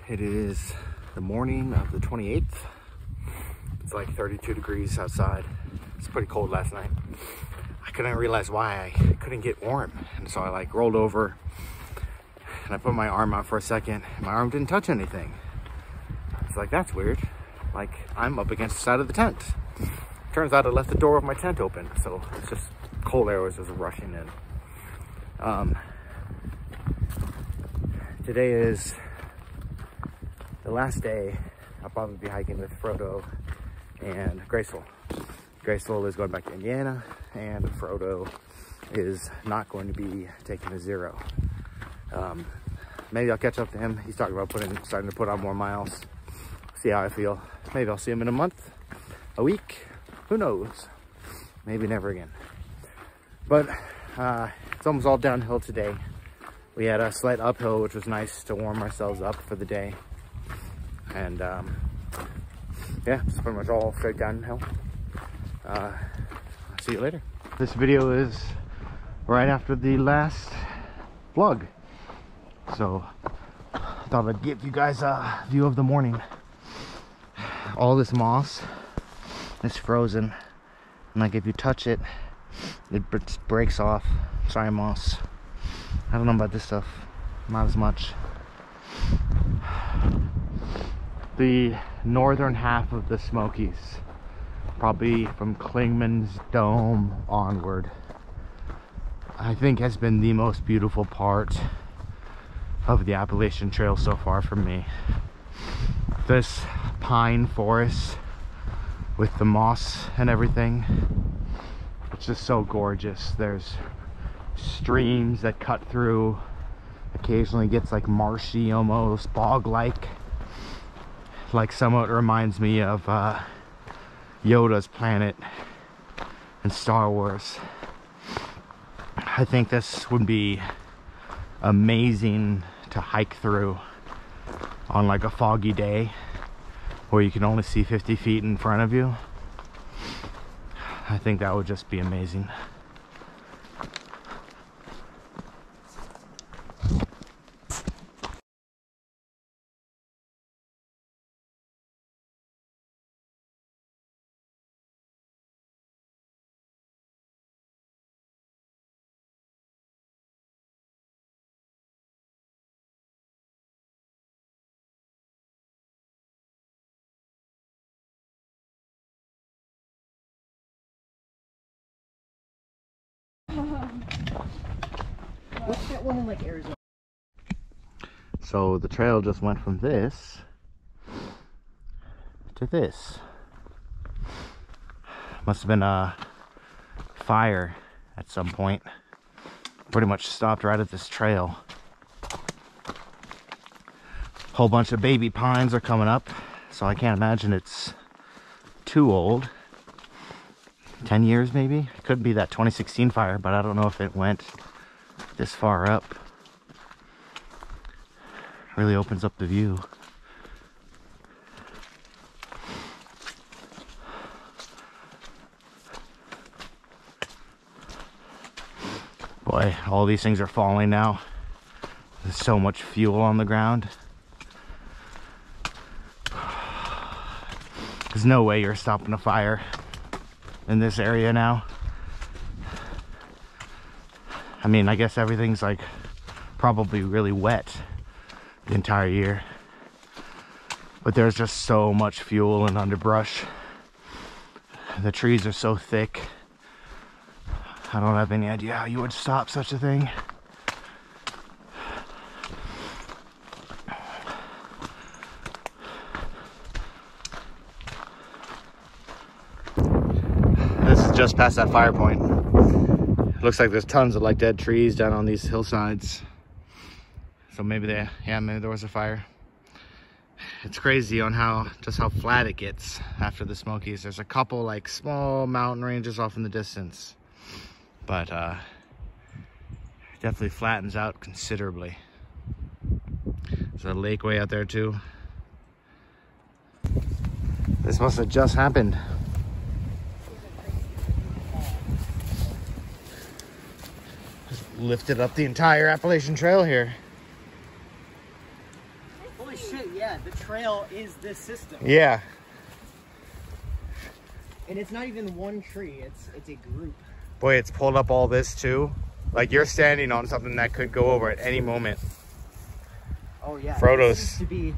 It is the morning of the 28th. It's like 32 degrees outside. It's pretty cold last night. I couldn't realize why I couldn't get warm. And so I like rolled over and I put my arm out for a second. My arm didn't touch anything. It's like, that's weird. Like, I'm up against the side of the tent. Turns out I left the door of my tent open. So it's just cold air was just rushing in. Today is the last day. I'll probably be hiking with Frodo and Graceful. Graceful is going back to Indiana, and Frodo is not going to be taking a 0. Maybe I'll catch up to him. He's talking about starting to put on more miles. See how I feel. Maybe I'll see him in a month, a week. Who knows? Maybe never again. But it's almost all downhill today. We had a slight uphill, which was nice to warm ourselves up for the day. And yeah, it's pretty much all straight downhill. I'll see you later. This video is right after the last vlog. So I thought I'd give you guys a view of the morning. All this moss is frozen. And like if you touch it, it breaks off. Sorry, moss. I don't know about this stuff, not as much. The northern half of the Smokies, probably from Klingman's Dome onward, I think has been the most beautiful part of the Appalachian Trail so far for me. This pine forest with the moss and everything, it's just so gorgeous. There's streams that cut through, occasionally gets like marshy, almost bog-like. Like somewhat reminds me of Yoda's planet in Star Wars. I think this would be amazing to hike through on like a foggy day where you can only see 50 feet in front of you. I think that would just be amazing. What's that one in like Arizona? So the trail just went from this to this. Must have been a fire at some point. Pretty much stopped right at this trail. Whole bunch of baby pines are coming up, so I can't imagine it's too old. 10 years maybe? It could be that 2016 fire, but I don't know if it went this far up. Really opens up the view. Boy, all these things are falling now. There's so much fuel on the ground. There's no way you're stopping a fire in this area now. I mean, I guess everything's like probably really wet the entire year, but there's just so much fuel and underbrush. The trees are so thick. I don't have any idea how you would stop such a thing. This is just past that fire point. Looks like there's tons of like dead trees down on these hillsides. So maybe maybe there was a fire. It's crazy on just how flat it gets after the Smokies. There's a couple like small mountain ranges off in the distance, but definitely flattens out considerably. There's a lake way out there too. This must have just happened. Just lifted up the entire Appalachian Trail here. Holy Holy shit, yeah, the trail is this system. Yeah. And it's not even one tree, it's a group. Boy, it's pulled up all this too. Like you're standing on something that could go over at any moment. Oh yeah. Frodo's To be...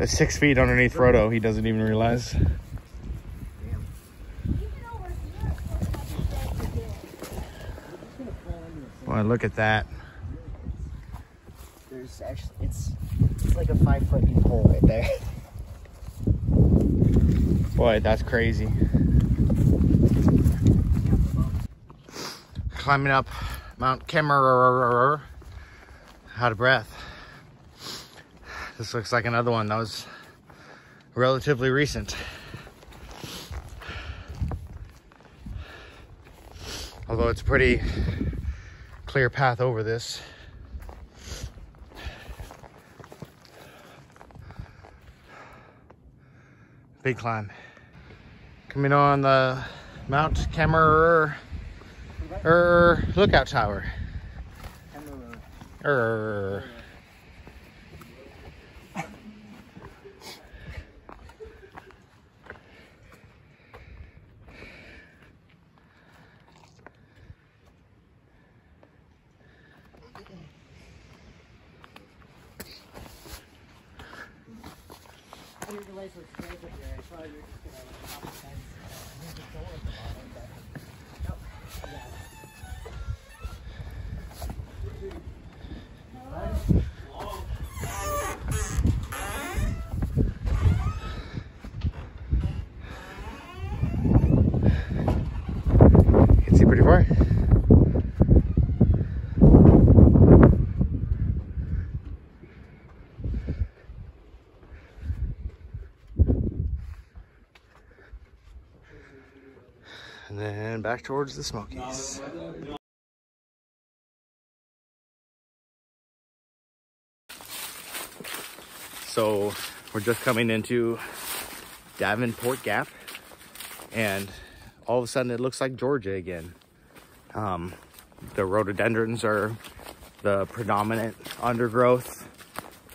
6 feet underneath Frodo. He doesn't even realize. Damn. Boy, look at that. There's actually, it's like a 5 foot deep hole right there. Boy, that's crazy. Climbing up Mount Kemmerer, out of breath. This looks like another one that was relatively recent. Although it's a pretty clear path over this. Big climb. Coming on the Mount Kemmerer lookout tower. I didn't realize what's right up there. I thought you were just gonna like hop the fence. There's a door at the bottom, but nope. You can see pretty far. And then back towards the Smokies. So we're just coming into Davenport Gap, and all of a sudden it looks like Georgia again. The rhododendrons are the predominant undergrowth.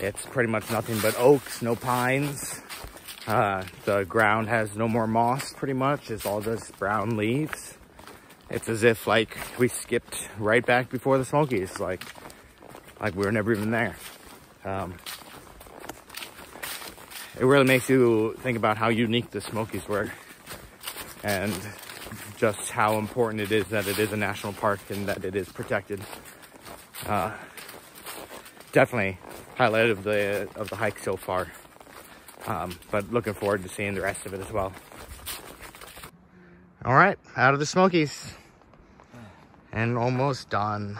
It's pretty much nothing but oaks, no pines. The ground has no more moss, pretty much. It's all just brown leaves. It's as if like we skipped right back before the Smokies, like we were never even there. It really makes you think about how unique the Smokies were, and just how important it is that it is a national park and that it is protected. Definitely highlight of the hike so far. But looking forward to seeing the rest of it as well. All right, out of the Smokies and almost done.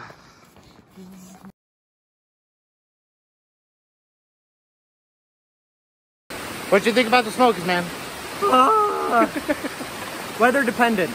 What do you think about the Smokies, man? Weather dependent.